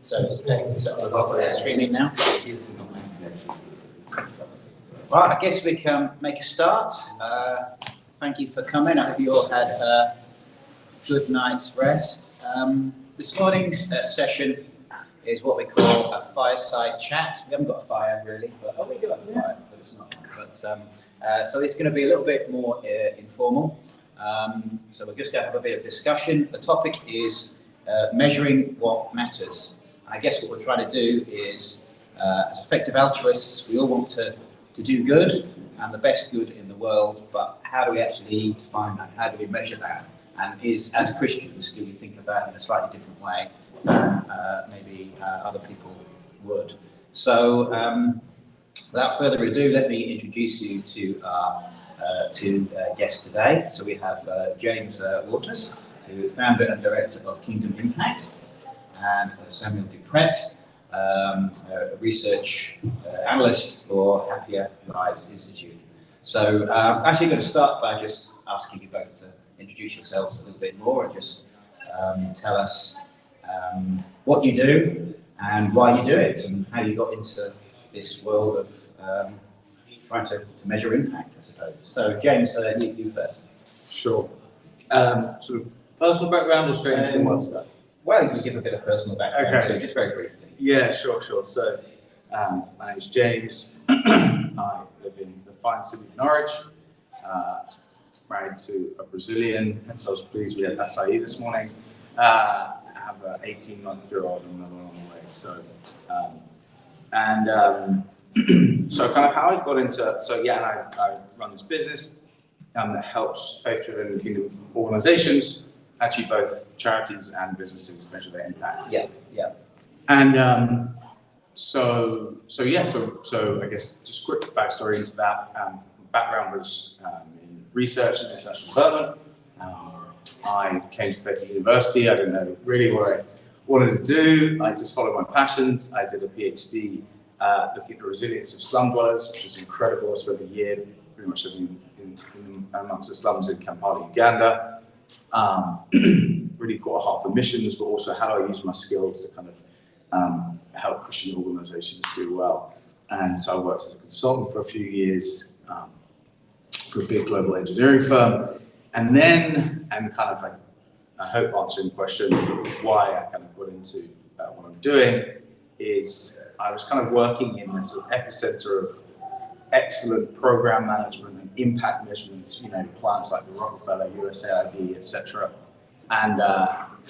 So streaming now. Well, I guess we can make a start. Thank you for coming. I hope you all had a good night's rest. This morning's session is what we call a fireside chat. We haven't got a fire really, but we do have a fire, but it's not. But so it's going to be a little bit more informal. So we're just going to have a bit of discussion. The topic is measuring what matters. I guess what we're trying to do is, as effective altruists, we all want to do good and the best good in the world, but how do we actually define that? How do we measure that? And as Christians, do we think of that in a slightly different way than maybe other people would? So without further ado, let me introduce you to our two guests today. So we have James Waters, who is founder and director of Kingdom Impact, and Samuel Dupret, a research analyst for Happier Lives Institute. So I'm actually going to start by just asking you both to introduce yourselves a little bit more and just tell us what you do and why you do it and how you got into this world of trying to measure impact, I suppose. So James, you first. Sure. Sort of personal background or straight into the work stuff? Well, you can give a bit of personal background, so just very briefly. Yeah, sure. So my name is James. I live in the fine city of Norwich, married to a Brazilian, and so I was pleased we had acai this morning. I have an 18-month-year-old and another one on the way. So, so kind of how I got into, and I run this business that helps faith-driven kingdom organizations, actually both charities and businesses, measure their impact. Yeah. And so I guess just quick backstory into that. Background was in research and international development. I came to Faith University. I didn't know really what I wanted to do. I just followed my passions. I did a PhD looking at the resilience of slum dwellers, which was incredible. I spent a year pretty much living in amongst the slums in Kampala, Uganda. Really caught a heart for missions, but also how do I use my skills to kind of help Christian organizations do well. And so I worked as a consultant for a few years for a big global engineering firm. And then, and kind of like, I hope answering the question why I kind of got into what I'm doing is I was kind of working in the sort of epicenter of excellent program management and impact measurement, clients like the Rockefeller, USAID, etc. And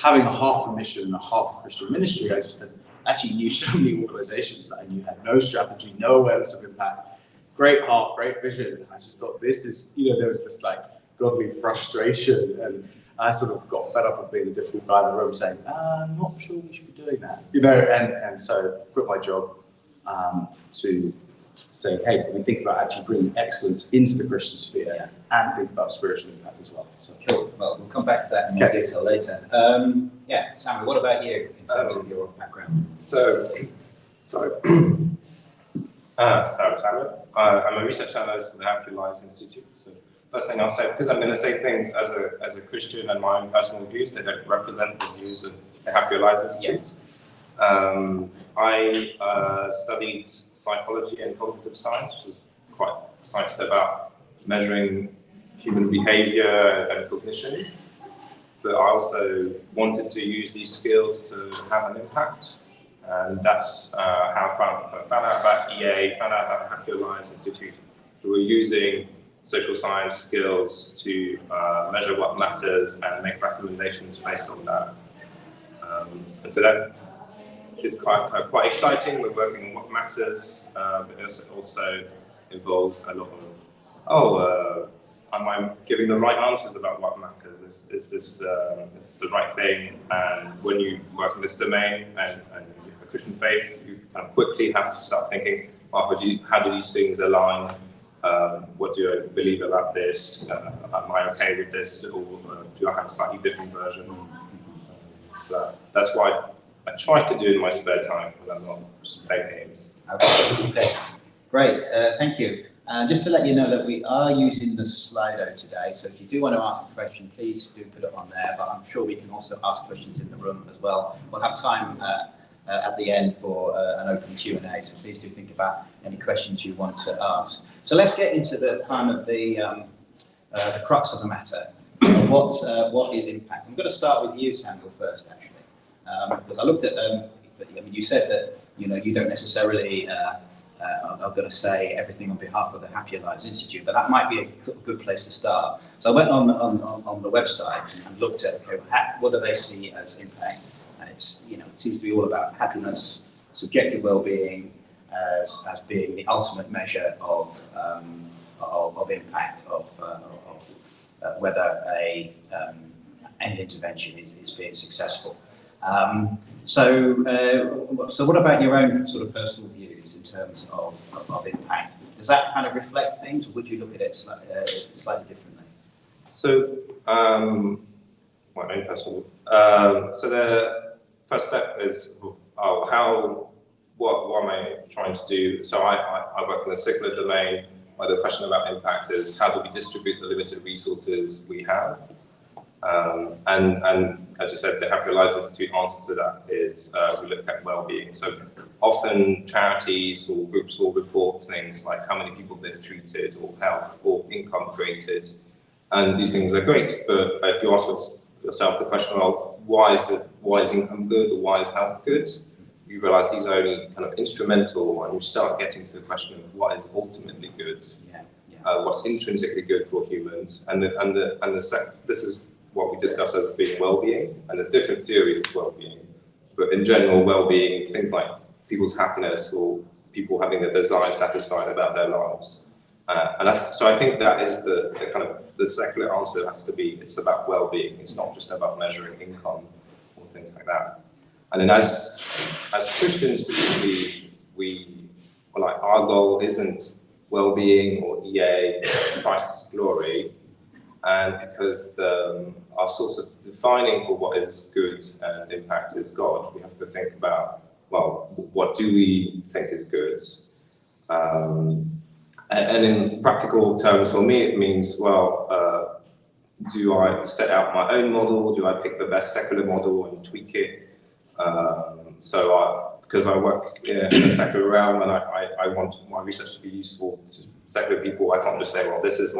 having a heart for mission and a heart for Christian ministry, I just actually knew so many organizations that I knew had no strategy, no awareness of impact, great heart, great vision. And I just thought this is, there was this like godly frustration, and I sort of got fed up of being the difficult guy in the room saying, I'm not sure we should be doing that, and so quit my job to say, hey, can we think about actually bringing excellence into the Christian sphere and think about spiritual impact as well. So cool. Well, we'll come back to that in more detail later. Samuel, what about you in terms of your background? Samuel. I'm a research analyst for the Happier Lives Institute. So first thing I'll say, because I'm going to say things as a Christian and my own personal views, they don't represent the views of the Happier Lives Institute. I studied psychology and cognitive science, which is quite excited about measuring human behavior and cognition. But I also wanted to use these skills to have an impact. And that's how I found out about EA, found out about the Happier Lives Institute, who were using social science skills to measure what matters and make recommendations based on that. And so that is quite exciting. We're working on what matters, but it also involves a lot of, am I giving the right answers about what matters? Is this the right thing? And when you work in this domain and you have a Christian faith, you kind of quickly have to start thinking, how do these things align? What do I believe about this? Am I okay with this? Or do I have a slightly different version? So that's why I try to do in my spare time when I'm not just playing games. Okay, great, thank you. Just to let you know that we are using the Slido today, so if you do want to ask a question, please do put it on there, but I'm sure we can also ask questions in the room as well. We'll have time at the end for an open Q&A, so please do think about any questions you want to ask. So let's get into the kind of the crux of the matter. What is impact? I'm going to start with you, Samuel, first, actually, because I looked at, you said that you don't necessarily, I'm going to say everything on behalf of the Happier Lives Institute, but that might be a good place to start. So I went on the website and looked at, okay, what do they see as impact? And it's, it seems to be all about happiness, subjective well-being as being the ultimate measure of impact, of whether any intervention is being successful. So what about your own sort of personal views in terms of impact? Does that kind of reflect things, or would you look at it slightly differently? So, my own personal. So the first step is, what am I trying to do? So I work in the secular domain, where the question about impact is how do we distribute the limited resources we have? And as you said, the Happier Lives Institute answer to that is we look at well-being. So often charities or groups will report things like how many people they've treated or health or income created, and these things are great. But if you ask yourself the question, well, why is income good or why is health good? You realize these are only kind of instrumental, and you start getting to the question of what is ultimately good, what's intrinsically good for humans, and this is what we discuss as being well-being, and there's different theories of well-being, but in general, well-being, things like people's happiness or people having their desires satisfied about their lives, so I think that is the kind of the secular answer has to be, it's about well-being. It's not just about measuring income or things like that. And then as Christians, particularly, our goal isn't well-being or EA, Christ's glory, and because our source of defining for what is good and impact is God, we have to think about, well, what do we think is good? And in practical terms, for me, it means, well, do I set out my own model? Do I pick the best secular model and tweak it? Because I work in the secular realm and I want my research to be useful to secular people, I can't just say, well, this is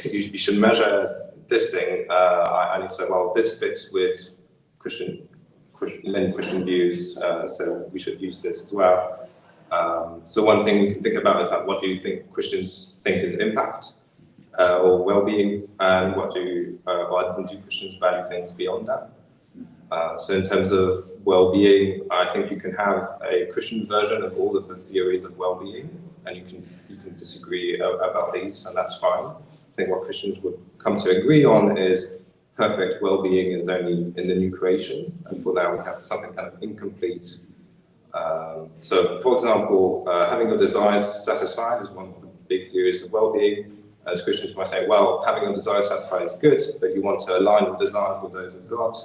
you should measure this thing. I need to say, well, this fits with many Christian views, so we should use this as well. So one thing we can think about is what do you think Christians think is impact or well-being, and what do Christians value things beyond that? So in terms of well-being, I think you can have a Christian version of all of the theories of well-being, and you can disagree about these, and that's fine. I think what Christians would come to agree on is perfect well-being is only in the new creation, and for now we have something kind of incomplete. So, for example, having your desires satisfied is one of the big theories of well-being. As Christians might say, well, having your desires satisfied is good, but you want to align your desires with those of God.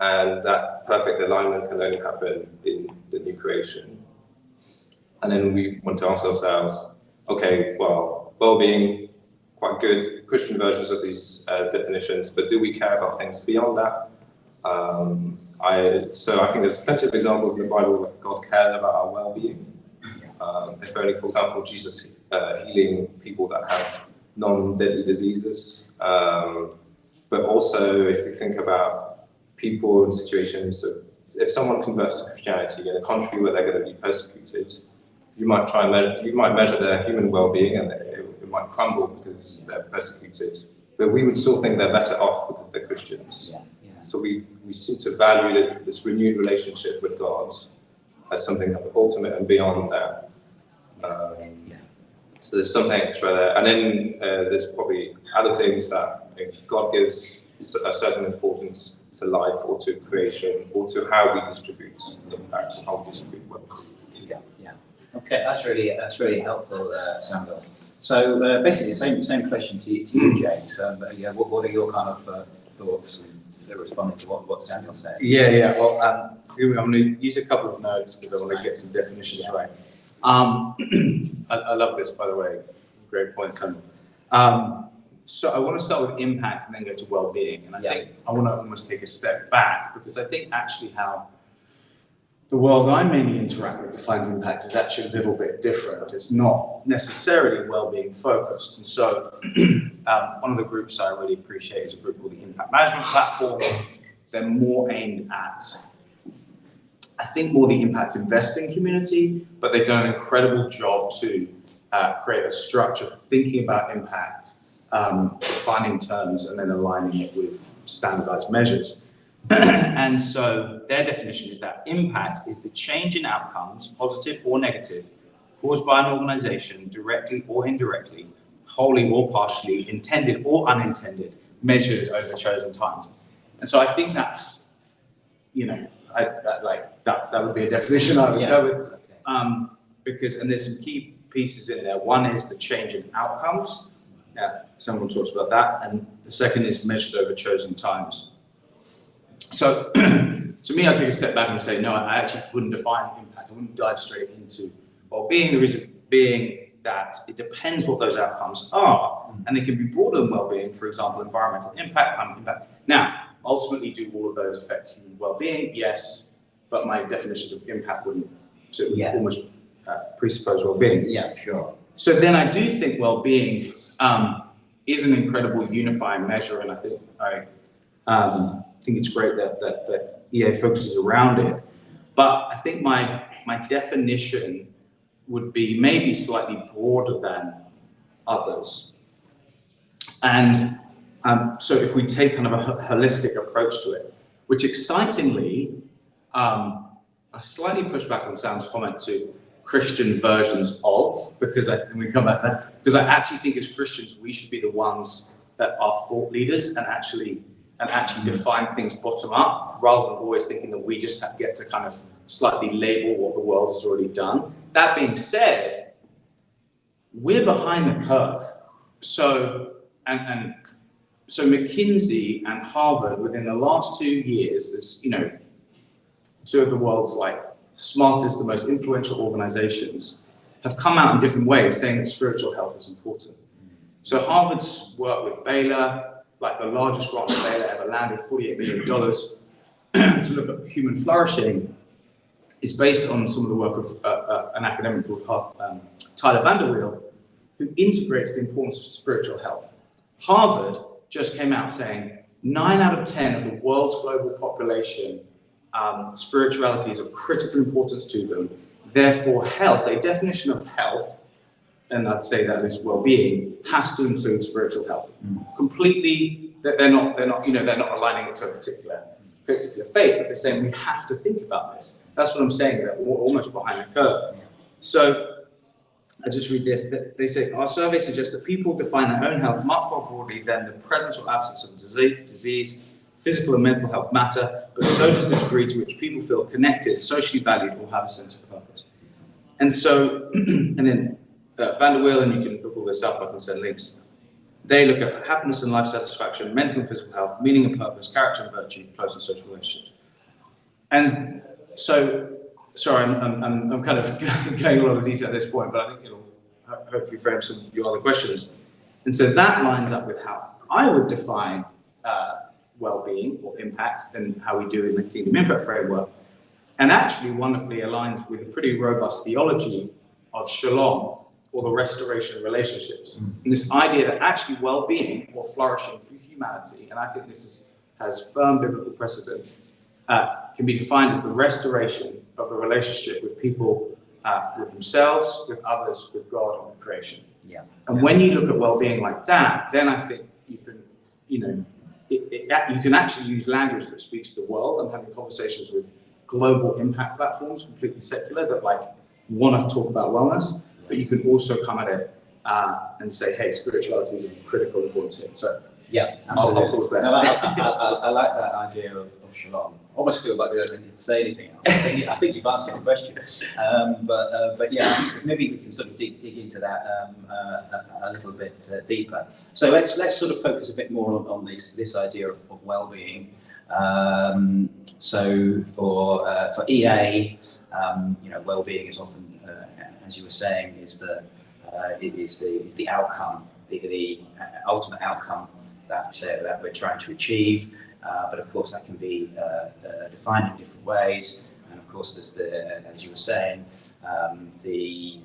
And that perfect alignment can only happen in the new creation. And then we want to ask ourselves, okay, well, well-being, quite good Christian versions of these definitions, but do we care about things beyond that? So I think there's plenty of examples in the Bible that God cares about our well-being. If only, for example, Jesus healing people that have non-deadly diseases, but also if you think about people in situations, if someone converts to Christianity in a country where they're going to be persecuted, you might measure their human well-being, and it might crumble because they're persecuted. But we would still think they're better off because they're Christians. So we seem to value this renewed relationship with God as something ultimate and beyond that. So there's something extra there, and then there's probably other things that if God gives a certain importance to life or to creation or to how we distribute impact and how we distribute work. Okay, that's really helpful, Samuel. So basically, same question to you, James. What are your kind of thoughts? responding to what Samuel said. Yeah. Well, I'm going to use a couple of notes because I want to get some definitions right. I love this, by the way. Great point, Samuel. So I want to start with impact and then go to well-being. And I think I want to almost take a step back because I think actually how the world I mainly interact with defines impact is actually a little bit different. It's not necessarily well-being focused. And so one of the groups I really appreciate is a group called the Impact Management Platform. They're more aimed at, I think, more the impact investing community, but they've done an incredible job to create a structure for thinking about impact, defining terms, and then aligning it with standardized measures. And so their definition is that impact is the change in outcomes, positive or negative, caused by an organization directly or indirectly, wholly or partially, intended or unintended, measured over chosen times. And so I think that's, that would be a definition I would go with. Because, and there's some key pieces in there. One is the change in outcomes. Someone talks about that. And the second is measured over chosen times. So to me, I take a step back and say, no, I actually wouldn't define impact. I wouldn't dive straight into well-being. The reason being that it depends what those outcomes are, and they can be broader than well-being. For example, environmental impact, climate impact. Now, ultimately, do all of those affect human well-being? Yes, but my definition of impact wouldn't almost presuppose well-being. Yeah, sure. So then I do think well-being is an incredible unifying measure, and I think it's great that EA focuses around it. But I think my definition would be maybe slightly broader than others. And so if we take kind of a holistic approach to it, which excitingly, I slightly push back on Sam's comment to Christian versions of, because and we come back to that, because I actually think as Christians, we should be the ones that are thought leaders and actually define things bottom up, rather than always thinking that we just get to kind of slightly label what the world has already done. That being said, we're behind the curve. So, so McKinsey and Harvard within the last 2 years, as two of the world's smartest and most influential organizations, have come out in different ways saying that spiritual health is important. So Harvard's work with Baylor, the largest grant that Baylor ever landed, $48 million, to look at human flourishing, is based on some of the work of an academic called Tyler Vanderweel, who integrates the importance of spiritual health. Harvard just came out saying 9 out of 10 of the world's global population, spirituality is of critical importance to them. Therefore, health, a definition of health, and I'd say that is well-being, has to include spiritual health. Completely, they're not aligning it to a particular faith, but they're saying we have to think about this. That's what I'm saying, that we're almost behind the curve. So I just read this. They say, our survey suggests that people define their own health much more broadly than the presence or absence of disease. Physical and mental health matter, but so does the degree to which people feel connected, socially valued, or have a sense of purpose. And so, and then Vanderweel, and you can look all this up, I can send links. They look at happiness and life satisfaction, mental and physical health, meaning and purpose, character and virtue, close and social relationships. And so, sorry, I'm kind of going a lot of detail at this point, but I think it'll hopefully frame some of your other questions. And so that lines up with how I would define well-being or impact and how we do in the Kingdom Impact Framework, and actually wonderfully aligns with a pretty robust theology of shalom, or the restoration of relationships. And this idea that actually well-being or flourishing for humanity, and I think this has firm biblical precedent, can be defined as the restoration of the relationship with people, with themselves, with others, with God, and with creation. And when you look at well-being like that, then I think you can, you can actually use language that speaks to the world. I'm having conversations with global impact platforms, completely secular, that want to talk about wellness. But you can also come at it and say, hey, spirituality is of critical importance here. So yeah, absolutely. I'll pause there. No, I like that idea of shalom. Almost feel like we don't need to say anything else. I think you've answered the question. But yeah, I think maybe we can sort of dig into that a little bit deeper. So let's sort of focus a bit more on this idea of well-being. So for EA, well-being is often, as you were saying, is the outcome, the ultimate outcome that we're trying to achieve. But of course, that can be defined in different ways. And of course, there's as you were saying, the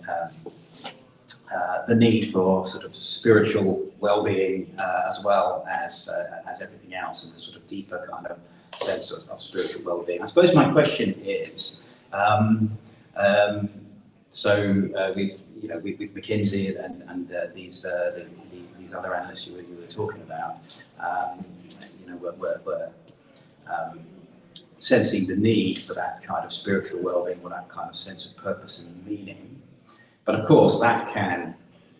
need for sort of spiritual well-being as well as everything else, and the sort of deeper kind of sense of spiritual well-being. I suppose my question is, with McKinsey and these other analysts you were talking about, we're sensing the need for that kind of spiritual well-being, or that kind of sense of purpose and meaning. But of course, that can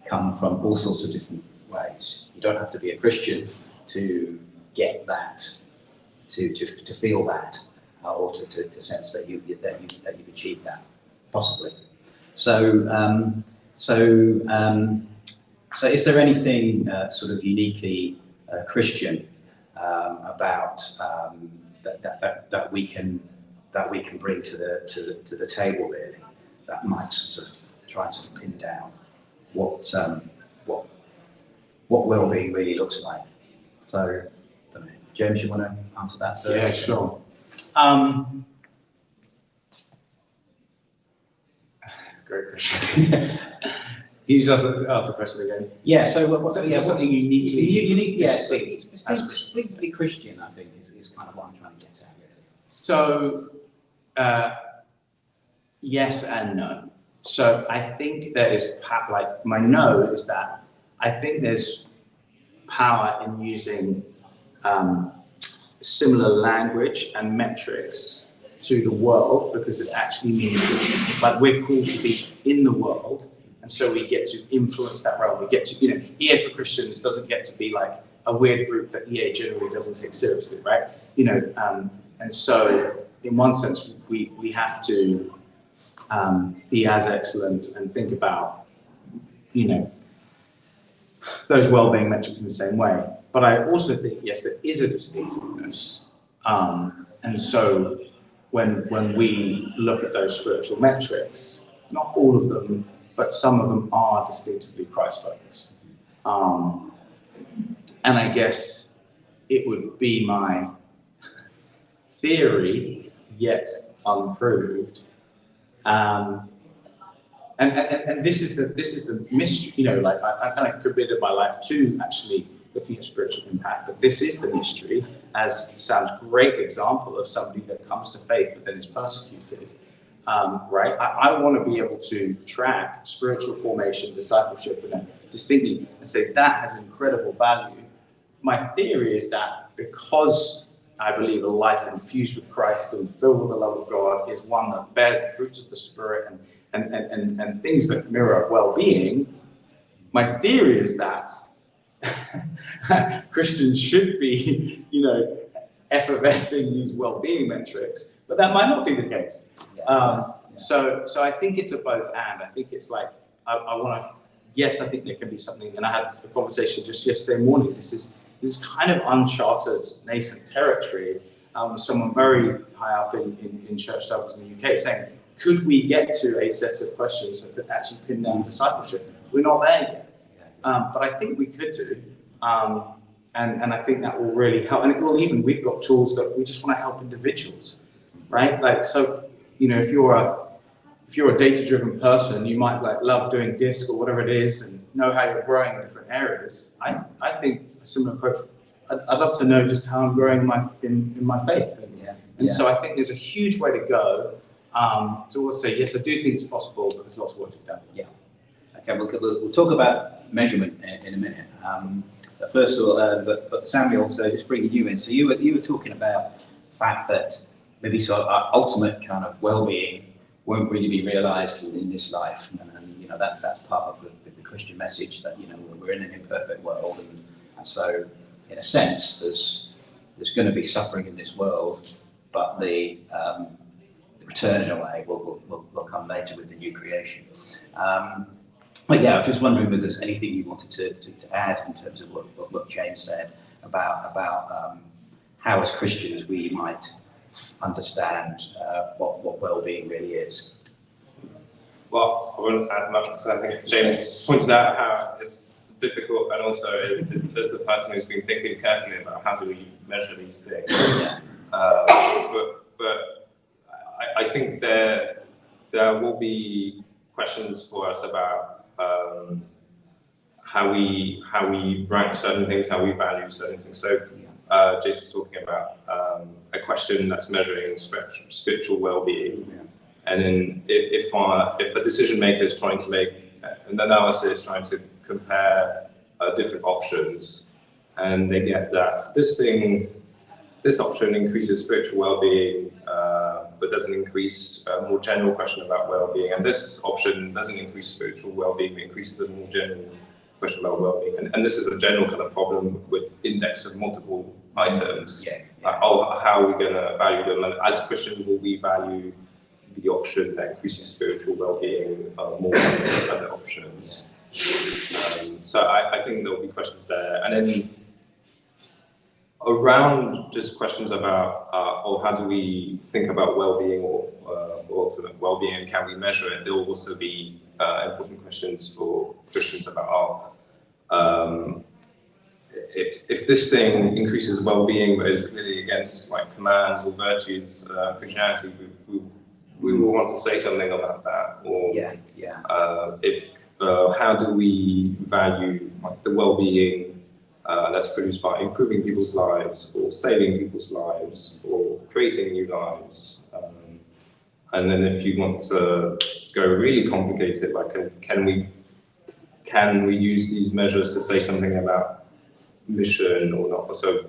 come from all sorts of different ways. You don't have to be a Christian to get that, to feel that, or to sense that you've achieved that, possibly. So is there anything sort of uniquely Christian about that we can bring to the table, really, that might sort of try and sort of pin down what well-being really looks like? So, I don't know, James, you want to answer that first? Yeah, sure. That's a great question. Can you just ask the question again? Yeah. So, something uniquely distinctly Christian, I think, is kind of what I'm trying to get at, really. So, yes and no. So I think there is, like, my no is that I think there's power in using similar language and metrics to the world, because it actually means that, like, we're called to be in the world, and so we get to influence that realm. We get to, EA for Christians doesn't get to be like a weird group that EA generally doesn't take seriously, right? And so in one sense, we have to be as excellent and think about, those well-being metrics in the same way. But I also think, yes, there is a distinctiveness. And so when we look at those spiritual metrics, not all of them, but some of them are distinctively Christ-focused. And I guess it would be my theory, yet unproved. And this is the mystery, I kind of committed my life to actually looking at spiritual impact, but this is the mystery, as Sam's great example of somebody that comes to faith but then is persecuted, right? I want to be able to track spiritual formation, discipleship, distinctly, and say that has incredible value. My theory is that because I believe a life infused with Christ and filled with the love of God is one that bears the fruits of the Spirit and things that mirror well-being, my theory is that Christians should be, effervescing these well-being metrics, but that might not be the case. So I think it's a both and. I think it's like, I want to, yes, I think there can be something, and I had a conversation just yesterday morning. This is kind of uncharted, nascent territory. Someone very high up in church circles in the UK saying, could we get to a set of questions that could actually pin down discipleship? We're not there yet. But I think we could do. And I think that will really help. And it will even, we've got tools that we just want to help individuals, right? Like, so, if you're a data-driven person, you might love doing DISC or whatever it is and know how you're growing in different areas. I think a similar approach, I'd love to know just how I'm growing in my faith. And so I think there's a huge way to go. So we'll say, yes, I do think it's possible, but there's lots of work to be done. Yeah. Okay, we'll talk about measurement in a minute. First of all, but Samuel, so just bringing you in. So you were talking about the fact that maybe sort of our ultimate kind of well-being won't really be realised in this life, and that's part of the Christian message that we're in an imperfect world, and so in a sense there's going to be suffering in this world, but the return in a way will come later with the new creation. But yeah, I was just wondering whether there's anything you wanted to add in terms of what James said about how as Christians we might understand what well-being really is. Well, I wouldn't add much because I think James pointed out how it's difficult, and also as the person who's been thinking carefully about how do we measure these things. Yeah. But I think there will be questions for us about how we rank certain things, how we value certain things. So James was talking about a question that's measuring spiritual well-being. Yeah. And then if a decision maker is trying to make an analysis, trying to compare different options, and they get that this option increases spiritual well-being, but doesn't increase a more general question about well-being, and this option doesn't increase spiritual well-being, but increases a more general question about well-being. And this is a general kind of problem with index of multiple items. Yeah. Like, how are we going to value them? And as Christians, will we value the option that increases spiritual well-being more than other options? So I think there'll be questions there. And then around just questions about how do we think about well-being or ultimate well-being, and can we measure it? There will also be important questions for Christians about if this thing increases well-being but is clearly against like commands or virtues of Christianity, we will want to say something about that. Or how do we value like the well-being that's produced by improving people's lives, or saving people's lives, or creating new lives? And then if you want to go really complicated, like can we use these measures to say something about mission or not? So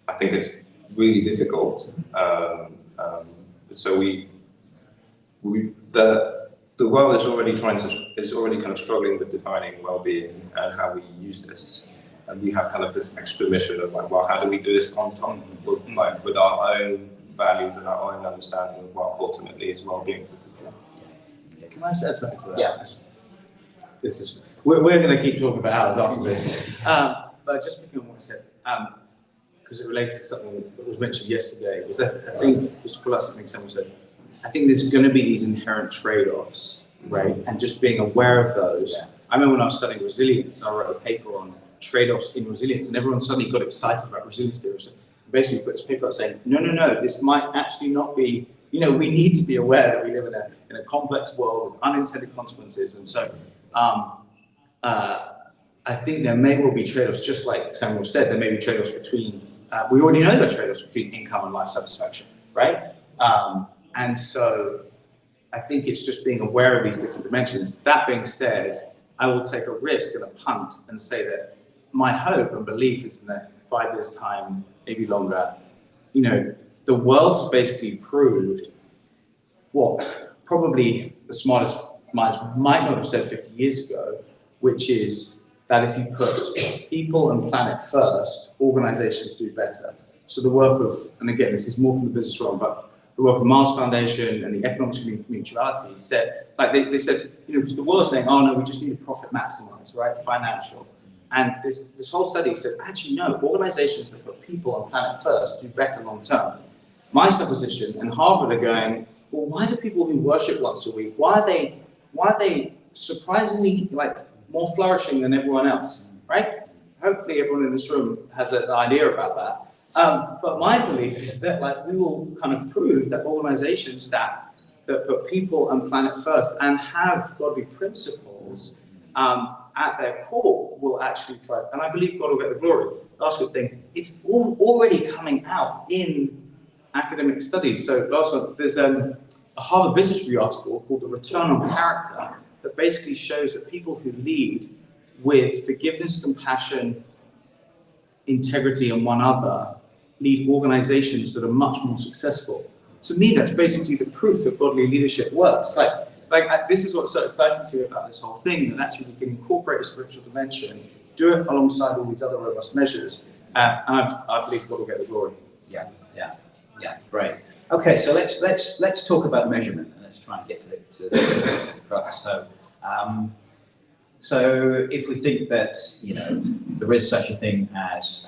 I think it's really difficult. So the world is already kind of struggling with defining well-being and how we use this. And we have kind of this extra mission of like, well, how do we do this on top with our own values and our own understanding of what ultimately is well-being for people? Can I add something to that? Yeah. This is we're going to keep talking for hours after this. But just picking on what I said, because it relates to something that was mentioned yesterday, is that I think, just to pull out something someone said, I think there's going to be these inherent trade-offs, right? And just being aware of those. Yeah. I remember when I was studying resilience, I wrote a paper on trade-offs in resilience, and everyone suddenly got excited about resilience theory. So basically put this paper out saying, no, this might actually not be, we need to be aware that we live in a complex world with unintended consequences. And so I think there may well be trade-offs, just like Samuel said, there may be trade-offs between, we already know there are trade-offs between income and life satisfaction, right? And so I think it's just being aware of these different dimensions. That being said, I will take a risk and a punt and say that my hope and belief is that 5 years' time, maybe longer, the world has basically proved what probably the smartest minds might not have said 50 years ago, which is that if you put people and planet first, organizations do better. So the work of, and again, this is more from the business realm, but the work of Mars Foundation and the Economics Mutuality said, like they said, because the world is saying, oh no, we just need to profit maximize, right? Financial. And this whole study said, actually no, organizations that put people and planet first do better long term. My supposition, and Harvard are going, well, why do people who worship once a week, why are they surprisingly more flourishing than everyone else, right? Hopefully everyone in this room has an idea about that. But my belief is that we will kind of prove that organizations that put people and planet first and have godly principles at their core will actually thrive. And I believe God will get the glory. Last good thing, it's already coming out in academic studies. So last one, there's a Harvard Business Review article called The Return on Character that basically shows that people who lead with forgiveness, compassion, integrity, and one other lead organizations that are much more successful. To me, that's basically the proof that godly leadership works. This is what's so exciting to me about this whole thing, that actually we can incorporate a spiritual dimension, do it alongside all these other robust measures, and I believe God will get the glory. Yeah, great. Okay, so let's talk about measurement, and let's try and get to the crux. So if we think that there is such a thing as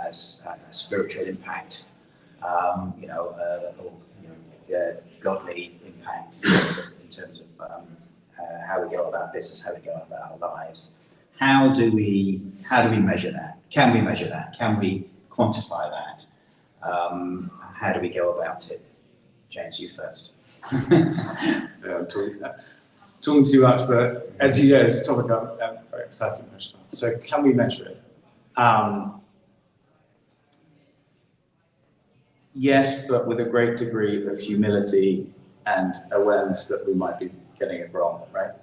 has a spiritual impact, or godly impact in terms of how we go about business, how we go about our lives. How do we measure that? Can we measure that? Can we quantify that? How do we go about it? James, you first. Talking too much, but as you know, it's a topic I'm very excited about. So can we measure it? Yes, but with a great degree of humility and awareness that we might be getting it wrong, right?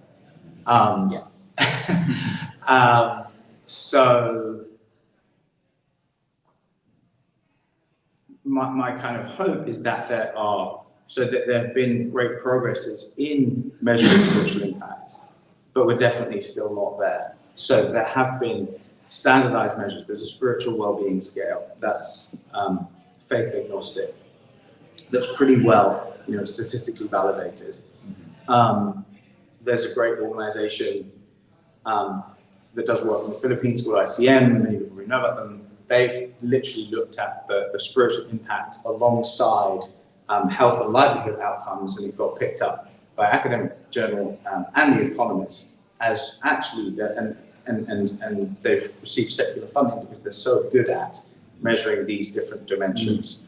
So my kind of hope is that there have been great progresses in measuring spiritual impact, but we're definitely still not there. So there have been standardized measures. There's a spiritual well-being scale that's faith agnostic, that's pretty well, statistically validated. There's a great organization that does work in the Philippines called ICM. Many people know about them. They've literally looked at the spiritual impact alongside health and livelihood outcomes, and it got picked up by academic journal and The Economist as actually and they've received secular funding because they're so good at measuring these different dimensions.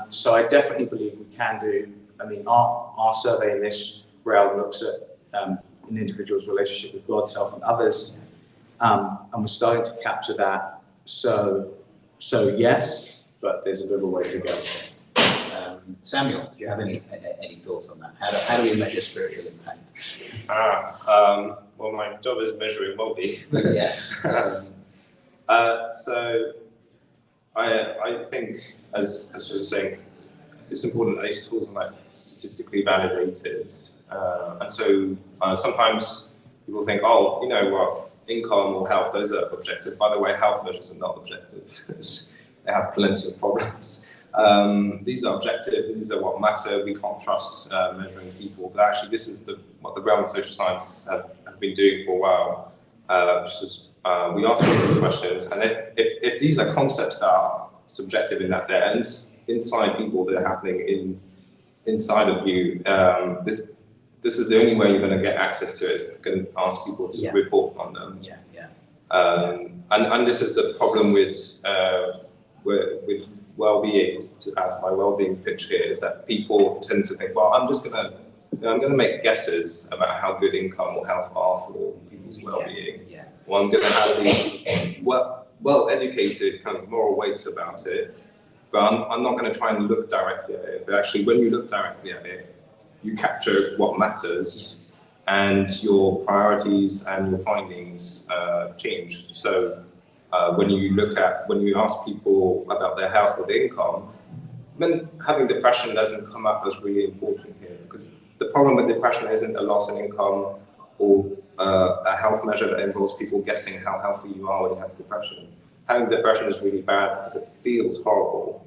So I definitely believe we can do. I mean, our survey in this realm looks at an individual's relationship with God, self, and others, and we're starting to capture that. So yes, but there's a bit of a way to go. Samuel, do you have any thoughts on that? How do we measure spiritual impact? Well, my job is measuring well-being. Yes. So I think, as I was saying, it's important that these tools are like statistically validated. And so sometimes people think, oh, income or health, those are objective. By the way, health measures are not objective. They have plenty of problems. These are objective, these are what matter. We can't trust measuring people. But actually, this is what the realm of social sciences have been doing for a while, which is we ask people these questions. And if these are concepts that are subjective in that they're inside people, that are happening inside of you, this is the only way you're going to get access to it, is to ask people to report on them. And this is the problem with well-being. To add my well-being pitch here, is that people tend to think, well, I'm going to make guesses about how good income or health are for people's well-being. Well, I'm going to have these well-educated kind of moral weights about it, but I'm not going to try and look directly at it. But actually, when you look directly at it, you capture what matters, and your priorities and your findings change. So when you ask people about their health or their income, then having depression doesn't come up as really important here, because the problem with depression isn't a loss in income or a health measure that involves people guessing how healthy you are when you have depression. Having depression is really bad because it feels horrible.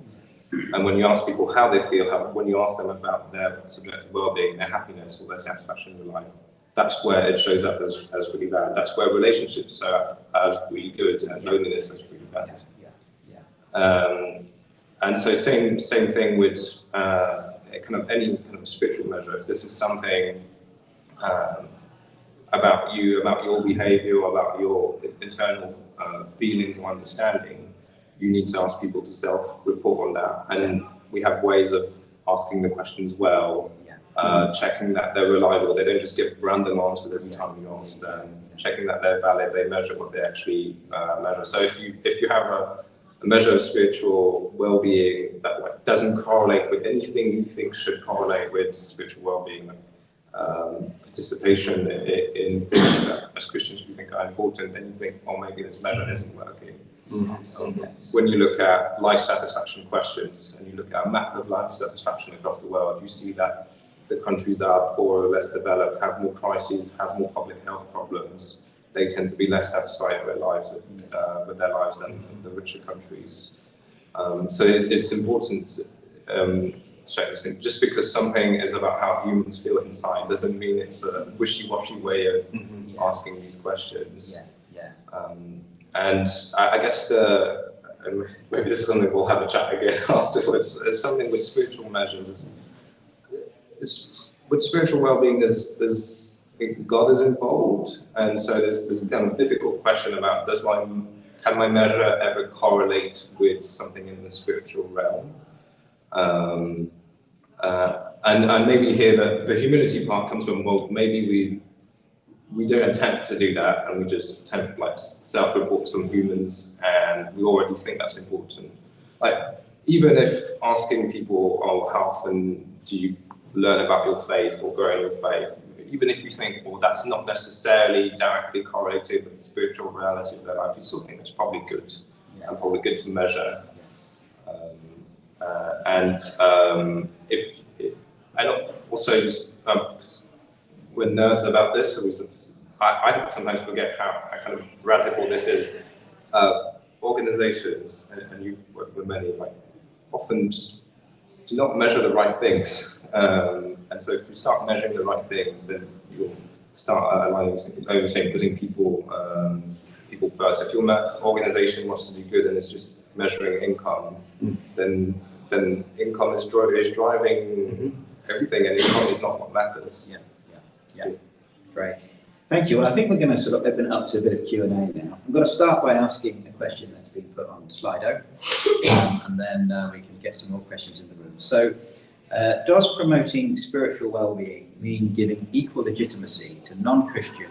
And when you ask people how they feel, when you ask them about their subjective well-being, their happiness or their satisfaction in life, that's where it shows up as really bad. That's where relationships are as really good and loneliness is really bad. And so same thing with kind of any kind of spiritual measure. If this is something about you, about your behavior, about your internal feelings or understanding, you need to ask people to self-report on that. And we have ways of asking the questions well, checking that they're reliable. They don't just give random answers every time you ask them. Checking that they're valid. They measure what they actually measure. So if you have a measure of spiritual well-being that doesn't correlate with anything you think should correlate with spiritual well-being, participation in things that as Christians we think are important, then you think, oh, maybe this measure isn't working. When you look at life satisfaction questions and you look at a map of life satisfaction across the world, you see that the countries that are poorer, less developed, have more crises, have more public health problems. They tend to be less satisfied with their lives than the richer countries. So it's important to check this thing. Just because something is about how humans feel inside doesn't mean it's a wishy-washy way of asking these questions. And I guess and maybe this is something we'll have a chat again afterwards, is something with spiritual measures. With spiritual well-being, there's God is involved, and so there's this kind of difficult question about can my measure ever correlate with something in the spiritual realm? And maybe here the humility part comes from, well, maybe we don't attempt to do that, and we just attempt like self-reports from humans, and we already think that's important. Like, even if asking people, oh, how often do you learn about your faith or grow in your faith, even if you think, well, that's not necessarily directly correlated with the spiritual reality of their life, you still think it's probably good, and probably good to measure. I don't also just, we're nerds about this, so I sometimes forget how kind of radical this is. Organizations, and you've worked with many, like, often just do not measure the right things. And so if you start measuring the right things, then you'll start aligning, putting people first. If your organization wants to do good and it's just measuring income, then income is driving everything, and income is not what matters. Yeah. Great. Thank you. Well, I think we're going to sort of open it up to a bit of Q&A now. I'm going to start by asking a question that's been put on Slido, and then we can get some more questions in the room. So, does promoting spiritual well-being mean giving equal legitimacy to non-Christian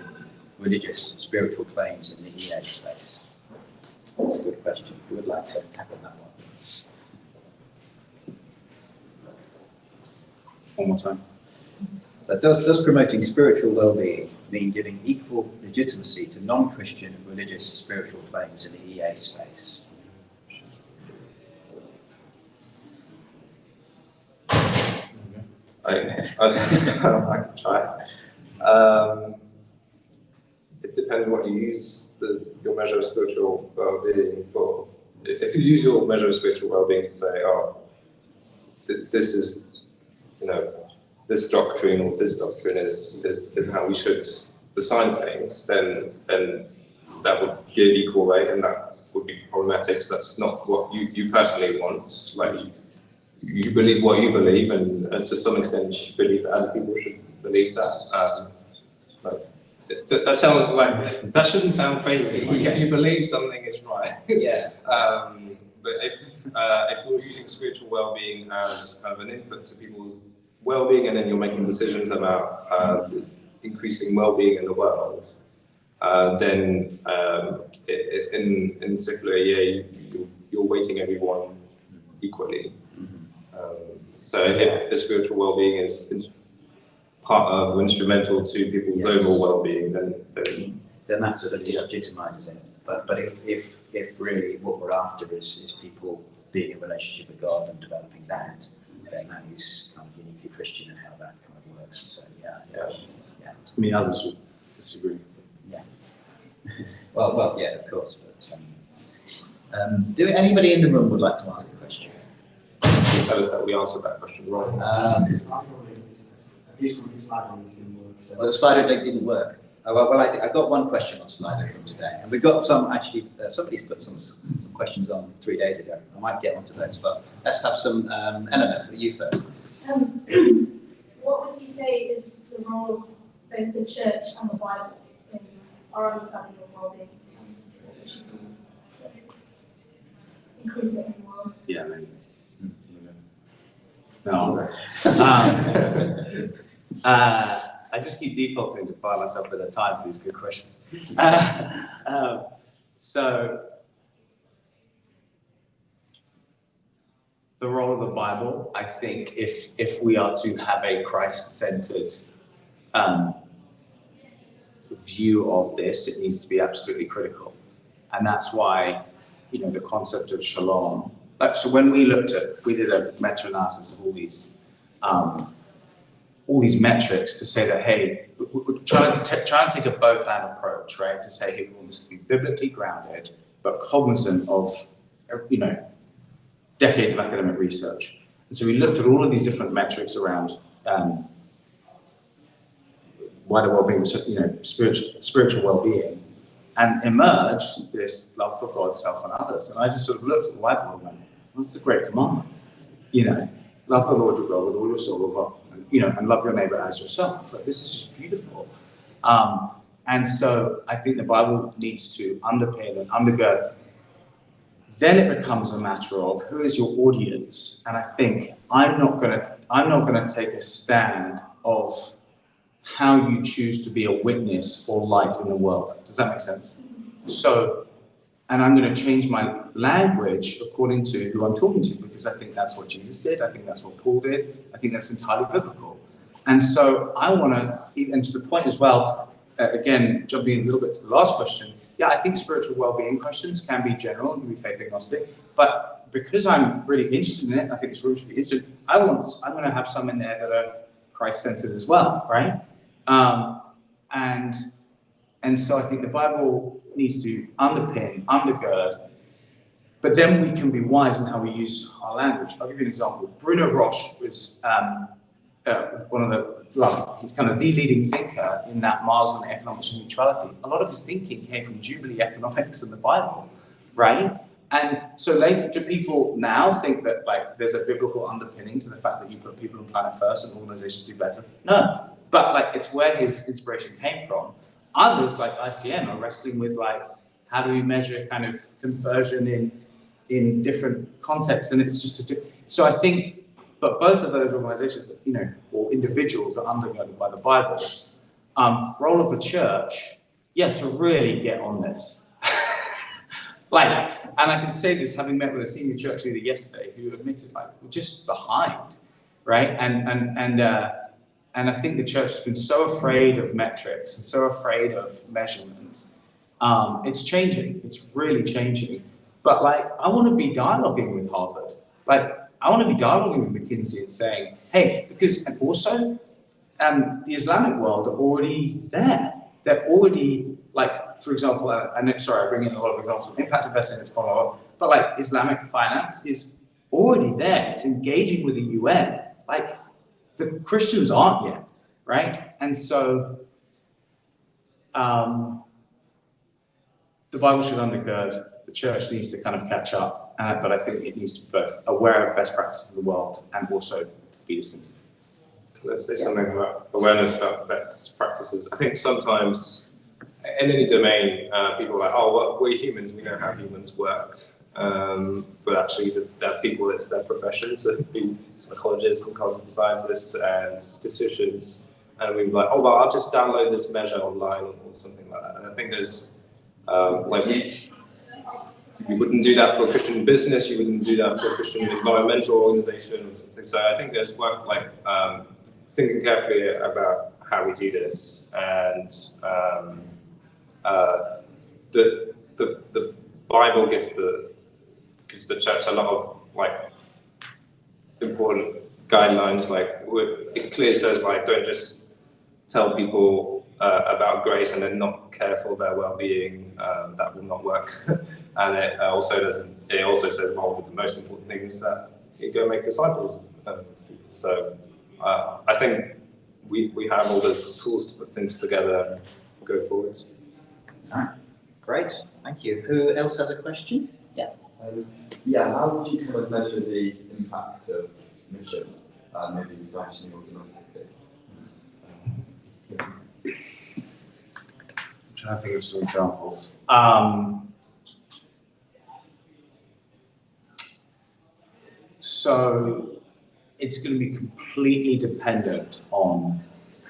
religious spiritual claims in the EA space? That's a good question. Who would like to tackle that one? One more time. So does promoting spiritual well-being mean giving equal legitimacy to non-Christian religious spiritual claims in the EA space? I can try. It depends what you use your measure of spiritual well-being for. If you use your measure of spiritual well-being to say, oh, this is, this doctrine or this doctrine is how we should design things, then that would give equal weight, and that would be problematic, because that's not what you personally want. Like, you believe what you believe, and to some extent you believe that other people should believe that. That sounds like, that shouldn't sound crazy. Like, if you believe something is right. But if you're using spiritual well-being as an input to people's well-being, and then you're making decisions about increasing well-being in the world, then in secular EA, you're weighting everyone equally. So if the spiritual well-being is part of, instrumental to people's overall well-being, then that's sort of legitimising it. But if really what we're after is people being in a relationship with God and developing that, then that is kind of uniquely Christian and how that kind of works. So yeah. I mean, others would disagree. Yeah. well, yeah, of course. But do anybody in the room would like to ask a question? Can you tell us that we answered that question wrong? Well, the Slido didn't work. I got one question on Slido from today, and we've got some actually. Somebody's put some questions on 3 days ago. I might get onto those, but let's have some. Eleanor, for you first. What would you say is the role of both the church and the Bible in our understanding of well-being, and what we should do to increase it in the world? Yeah, amazing. No. I just keep defaulting to buy myself a bit of time for these good questions. So, the role of the Bible, I think, if we are to have a Christ-centered view of this, it needs to be absolutely critical, and that's why, the concept of shalom. So when we did a meta-analysis of all these metrics to say that, hey, we're trying to take a both-and approach, right? To say, hey, we want this to be biblically grounded, but cognizant of, decades of academic research. And so we looked at all of these different metrics around wider well-being, spiritual well-being, and emerged this love for God, self, and others. And I just sort of looked at the Bible and went, what's the great commandment? You know, love the Lord your God with all your soul, all heart, and love your neighbor as yourself. I was like, this is just beautiful. And so I think the Bible needs to underpin and undergird. Then it becomes a matter of who is your audience. And I think I'm not gonna take a stand of how you choose to be a witness or light in the world. Does that make sense? So, and I'm going to change my language according to who I'm talking to, because I think that's what Jesus did. I think that's what Paul did. I think that's entirely biblical. And so I want to, and to the point as well, again, jumping a little bit to the last question, yeah, I think spiritual well-being questions can be general and can be faith agnostic, but because I'm really interested in it, I think this room should be interested, I'm going to have some in there that are Christ-centered as well, right? And so I think the Bible needs to undergird, but then we can be wise in how we use our language. I'll give you an example. Bruno Roche was one of the leading thinker in that Mars and the Economics of Mutuality. A lot of his thinking came from Jubilee economics and the Bible, right? And so later, do people now think that like there's a biblical underpinning to the fact that you put people on planet first and organizations do better? No. But like it's where his inspiration came from. Others like ICN are wrestling with like how do we measure kind of conversion in different contexts, and it's just so I think, but both of those organizations, or individuals are undergirded by the Bible. Role of the church, to really get on this. And I can say this having met with a senior church leader yesterday who admitted we're just behind, right? And I think the church has been so afraid of metrics and so afraid of measurement. It's changing. It's really changing. But I want to be dialoguing with Harvard. I want to be dialoguing with McKinsey and saying, hey, and also the Islamic world are already there. They're already for example, I bring in a lot of examples of impact investing, it's blah, blah, blah, but Islamic finance is already there. It's engaging with the UN. The Christians aren't yet, right? And so the Bible should undergird, the church needs to kind of catch up, but I think it needs to be both aware of best practices of the world and also be distinctive. Let's say something about awareness about best practices. I think sometimes in any domain, people are like, oh, well, we're humans, we know how humans work. But actually, there are people, it's their profession to be psychologists and cognitive scientists and statisticians. And we're like, oh, well, I'll just download this measure online or something like that. And I think there's, you wouldn't do that for a Christian business, you wouldn't do that for a Christian environmental organization or something. So I think there's worth thinking carefully about how we do this. And the Bible gives the church a lot of important guidelines. It clearly says don't just tell people about grace and then not care for their well-being. That will not work. And it also says one of the most important things that you go make disciples of people. So I think we have all the tools to put things together and go forwards. All right, great, thank you. Who else has a question? How would you kind of measure the impact of mission, maybe internationally or domestically? I'm trying to think of some examples. So it's going to be completely dependent on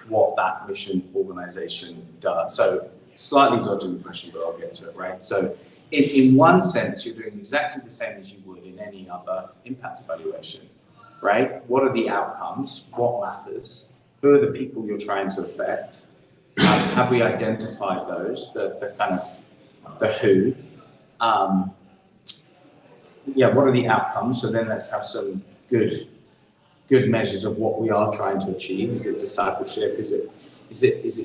what that mission organization does. So slightly dodging the question, but I'll get to it, right? So in one sense, you're doing exactly the same as you would in any other impact evaluation, right? What are the outcomes? What matters? Who are the people you're trying to affect? Have we identified those, the kind of the who? What are the outcomes? So then let's have some good measures of what we are trying to achieve. Is it discipleship? Is it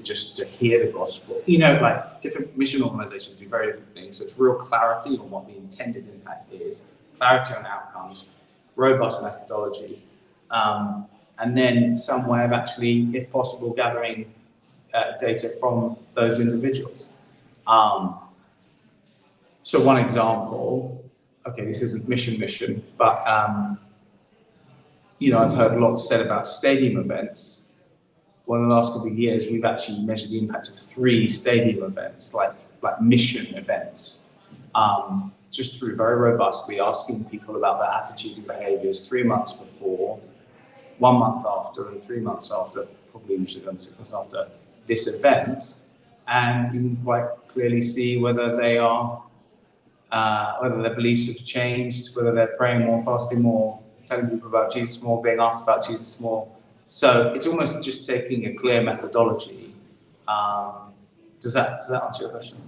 just to hear the gospel? Different mission organizations do very different things. So it's real clarity on what the intended impact is, clarity on outcomes, robust methodology, and then some way of actually, if possible, gathering data from those individuals. So one example, okay, this isn't mission, but I've heard lots said about stadium events. Well, in the last couple of years, we've actually measured the impact of 3 stadium events, like mission events, just through very robustly asking people about their attitudes and behaviours 3 months before, 1 month after, and 3 months after, probably usually done 6 months after this event, and you can quite clearly see whether they are, whether their beliefs have changed, whether they're praying more, fasting more, telling people about Jesus more, being asked about Jesus more. So it's almost just taking a clear methodology. Does that answer your question?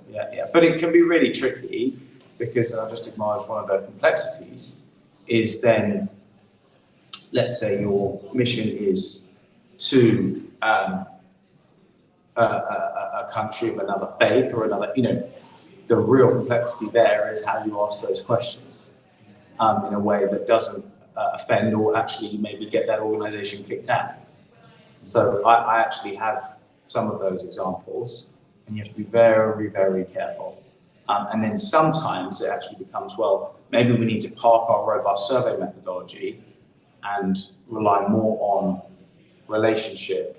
Yeah. But it can be really tricky because, and I'll just acknowledge one of the complexities, is then, let's say your mission is to a country of another faith or another, the real complexity there is how you ask those questions in a way that doesn't offend or actually maybe get that organization kicked out. So I actually have some of those examples, and you have to be very, very careful. And then sometimes it actually becomes, well, maybe we need to park our robust survey methodology and rely more on relationship,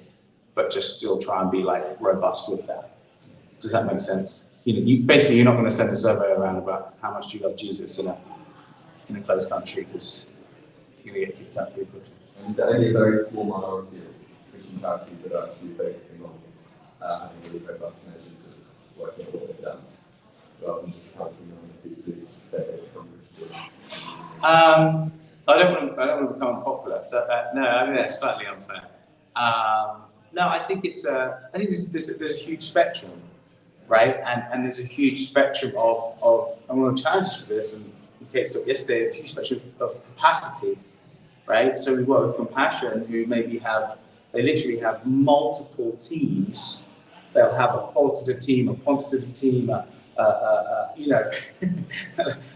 but just still try and be robust with that. Does that make sense? Basically, you're not going to send a survey around about how much do you love Jesus in a closed country, because you're going to get kicked out pretty quickly. And is there only a very small minority of Christian charities that are actually focusing on having really robust measures of working all of it down, rather than just counting on the people who say they become Christian? I don't want to become unpopular, so no, I mean that's slightly unfair. No, I think it's I think there's a huge spectrum, right? And there's a huge spectrum of and one of the challenges with this, and Kate talked yesterday, a huge spectrum of capacity, right? So we work with Compassion, who maybe they literally have multiple teams. They'll have a qualitative team, a quantitative team, I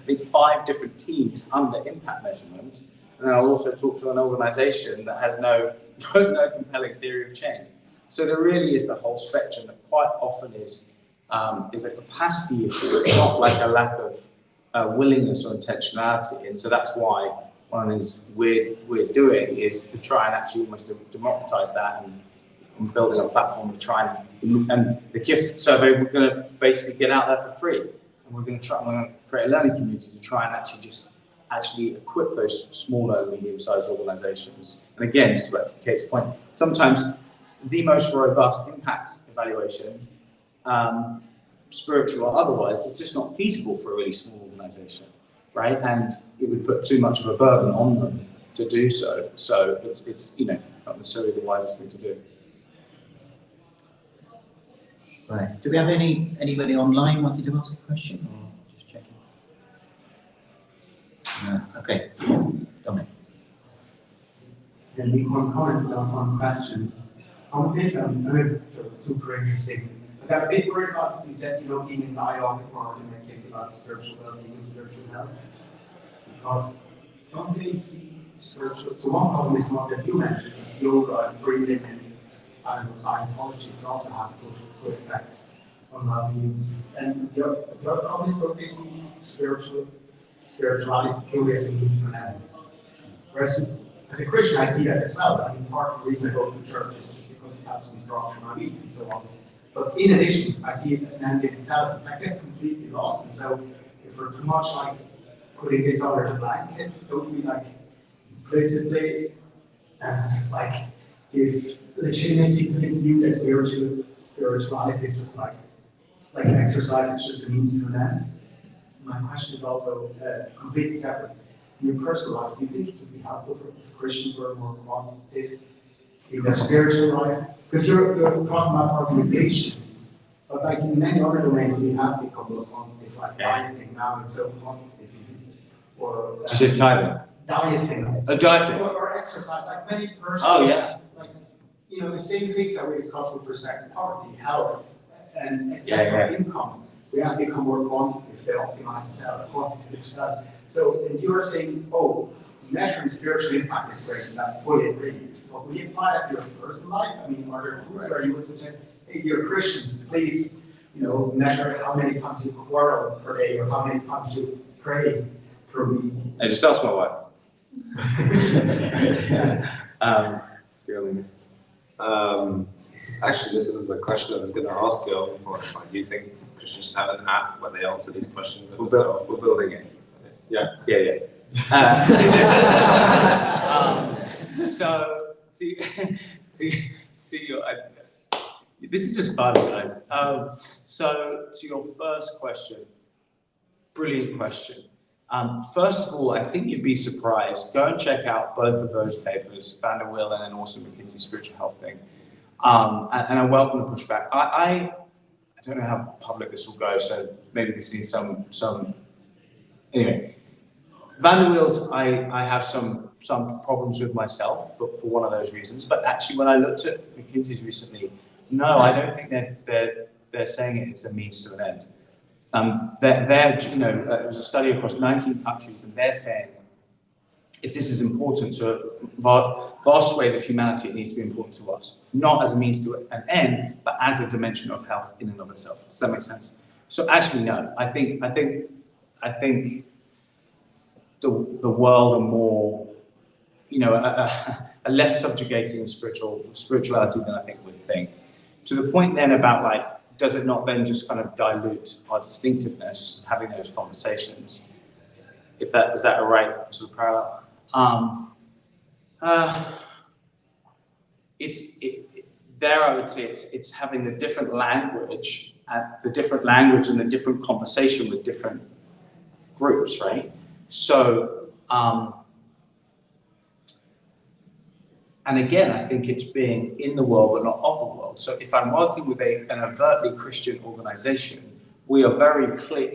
think 5 different teams under impact measurement. And I'll also talk to an organization that has no compelling theory of change. So there really is the whole spectrum that quite often is a capacity issue. It's not like a lack of willingness or intentionality. And so that's why one of the things we're doing is to try and actually almost democratize that and building a platform to try and the gift survey we're going to basically get out there for free. And we're going to create a learning community to try and actually equip those smaller, medium-sized organizations. And again, just back to Kate's point, sometimes the most robust impact evaluation, spiritual or otherwise, is just not feasible for a really small organization, right? And it would put too much of a burden on them to do so. So it's not necessarily the wisest thing to do. Right. Do we have anybody online wanting to ask a question, or just checking? No. Okay. Dominic. Yeah, make one comment, last one question. On this, so super interesting. But I'm a bit worried about, you said, being in dialogue with Martin and kids about spiritual well-being and spiritual health. Because don't they see spiritual, so one problem is not that you mentioned, yoga and breathing and Scientology can also have good effects on well-being. And the other problem is that they see spirituality purely as a means to an end. Whereas as a Christian, I see that as well. I mean, part of the reason I go to church is just because it helps me structure my week and so on. But in addition, I see it as an end in itself. And that gets completely lost. And so if we're too much putting this under the blanket, don't we implicitly give legitimacy to this view that spirituality is just like an exercise, it's just a means to an end? My question is also completely separate. In your personal life, do you think it would be helpful if Christians were more quantitative in their spiritual life? Because you're talking about organizations, but in many other domains, we have become more quantitative, like dieting now, it's so quantitative. Or Did you say tithing? Dieting. Dieting. Or exercise, many persons. Oh, yeah. The same things that we discussed with respect to poverty, health, and etc. Income. We have become more quantitative, they optimize self, quantitative stuff. So, and you are saying, measuring spiritual impact is great, and I fully agree. But will you apply that to your personal life? I mean, are there groups where you would suggest, hey, you're Christians, please measure how many times you quarrel per day or how many times you pray per week. I just asked my wife. Actually, this is a question I was going to ask you. Do you think Christians should have an app where they answer these questions themselves? We're building it. Yeah. Yeah. So to your, this is just fun, guys. So to your first question, brilliant question. First of all, I think you'd be surprised. Go and check out both of those papers, Van der Wiel and then also McKinsey's spiritual health thing. And I welcome the pushback. I don't know how public this will go, so maybe this needs some. Anyway, Van der Wiel's, I have some problems with myself for one of those reasons. But actually, when I looked at McKinsey's recently, no, I don't think they're saying it is a means to an end. It was a study across 19 countries, and they're saying if this is important to a vast swathe of humanity, it needs to be important to us, not as a means to an end, but as a dimension of health in and of itself. Does that make sense? So actually, no. I think the world are more, a less subjugating spirituality than I think we'd think. To the point then about like, does it not then just kind of dilute our distinctiveness, having those conversations? Is that a right sort of parallel? There I would say it's having the different language and the different conversation with different groups, right? So, and again, I think it's being in the world but not of the world. So if I'm working with an overtly Christian organization, we are very clear,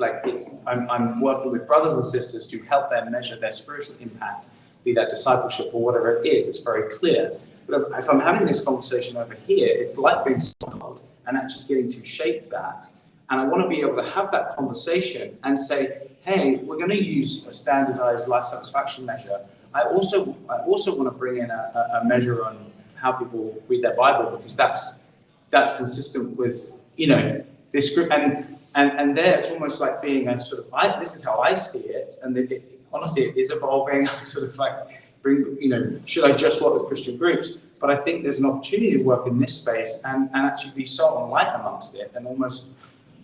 I'm working with brothers and sisters to help them measure their spiritual impact, be that discipleship or whatever it is, it's very clear. But if I'm having this conversation over here, it's like being smart and actually getting to shape that. And I want to be able to have that conversation and say, hey, we're going to use a standardized life satisfaction measure. I also want to bring in a measure on how people read their Bible, because that's consistent with, this group. And there it's almost like being a sort of, this is how I see it. And honestly, it is evolving, sort of like should I just work with Christian groups? But I think there's an opportunity to work in this space and actually be salt and light amongst it, and almost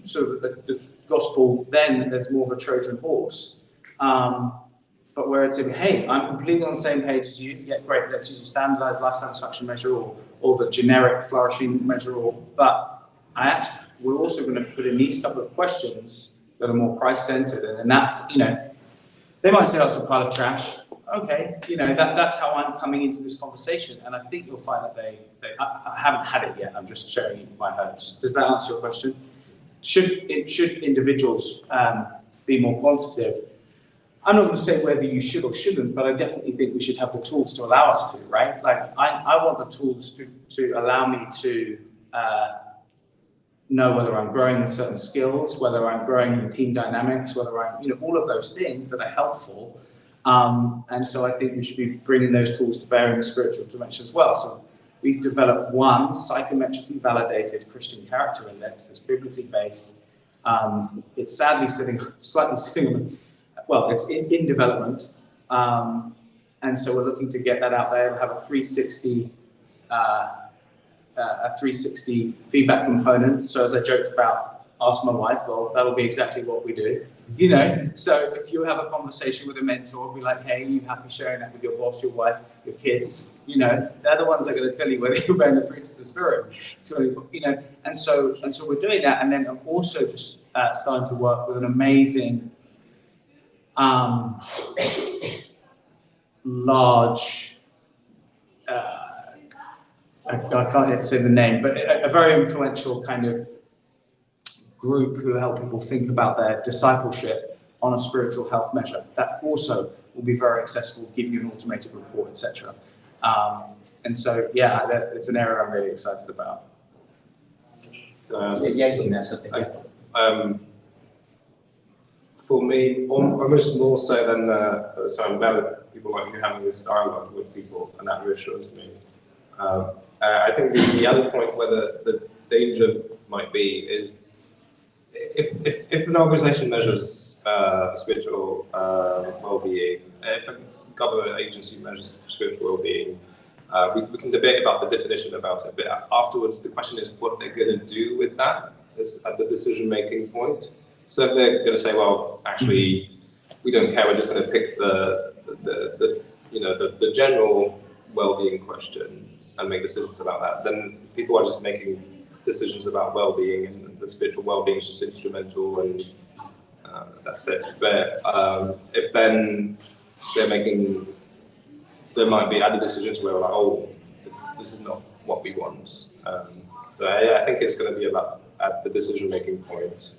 sort of the gospel, then there's more of a Trojan horse. But where it's in, hey, I'm completely on the same page as you, yeah, great, let's use a standardized life satisfaction measure or the generic flourishing measure, but we're also going to put in these couple of questions that are more price-centered, and then that's, they might say that's a pile of trash. Okay, that's how I'm coming into this conversation, and I think you'll find that I haven't had it yet, I'm just sharing you my hopes. Does that answer your question? Should individuals be more quantitative? I'm not going to say whether you should or shouldn't, but I definitely think we should have the tools to allow us to, right? Like, I want the tools to allow me to know whether I'm growing in certain skills, whether I'm growing in team dynamics, whether I'm, all of those things that are helpful. And so I think we should be bringing those tools to bear in the spiritual dimension as well. So we've developed one psychometrically validated Christian character index that's biblically based. It's sadly slightly sitting on, it's in development. And so we're looking to get that out there. We'll have a 360 feedback component. So as I joked about, ask my wife, well, that'll be exactly what we do. So if you have a conversation with a mentor, be like, hey, are you happy sharing that with your boss, your wife, your kids? They're the ones that are going to tell you whether you're bearing the fruits of the Spirit. And so we're doing that. And then I'm also just starting to work with an amazing, large, I can't yet say the name, but a very influential kind of group who help people think about their discipleship on a spiritual health measure. That also will be very accessible, give you an automated report, etc. And so, it's an area I'm really excited about. For me, almost more so than so I'm glad that people like you having this dialogue with people, and that reassures me. I think the other point where the danger might be is if an organisation measures spiritual well-being, if a government agency measures spiritual well-being, we can debate about the definition about it, but afterwards the question is what they're going to do with that at the decision-making point. So if they're going to say, well, actually, we don't care, we're just going to pick the general well-being question and make decisions about that, then people are just making decisions about well-being, and the spiritual well-being is just instrumental, and that's it. But if then there might be other decisions where we're like, oh, this is not what we want. But I think it's going to be about at the decision-making point,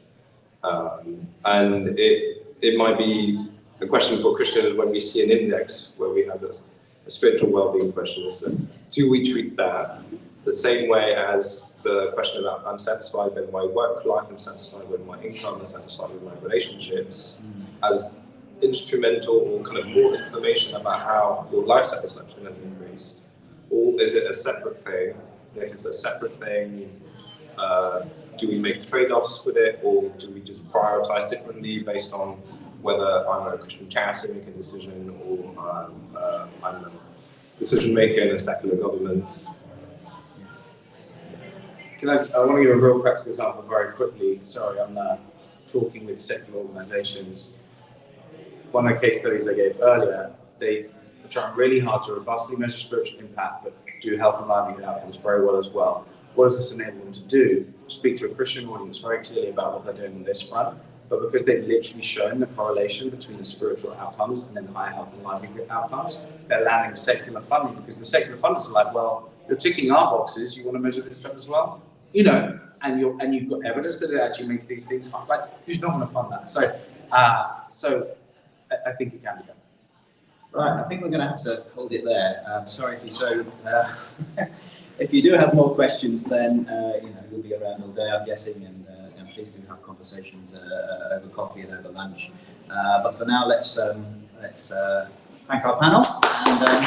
and it might be a question for Christians when we see an index where we have a spiritual well-being question. Is that, do we treat that the same way as the question about I'm satisfied with my work life, I'm satisfied with my income, I'm satisfied with my relationships, as instrumental or kind of more information about how your life satisfaction has increased? Or is it a separate thing? And if it's a separate thing, do we make trade-offs with it, or do we just prioritize differently based on whether I'm a Christian charity making a decision, or I'm a decision maker in a secular government? I want to give a real practical example very quickly. Sorry, I'm talking with secular organisations. One of the case studies I gave earlier, they are trying really hard to robustly measure spiritual impact, but do health and livelihood outcomes very well as well. What does this enable them to do? Speak to a Christian audience very clearly about what they're doing on this front, but because they've literally shown the correlation between the spiritual outcomes and then the higher health and livelihood outcomes, they're landing secular funding, because the secular funders are like, well, you're ticking our boxes, you want to measure this stuff as well? And you've got evidence that it actually makes these things hard. Like, who's not going to fund that? So I think it can be done. Right, I think we're going to have to hold it there. Sorry if you if you do have more questions, then we'll be around all day, I'm guessing, and please do have conversations over coffee and over lunch. But for now, let's thank our panel and.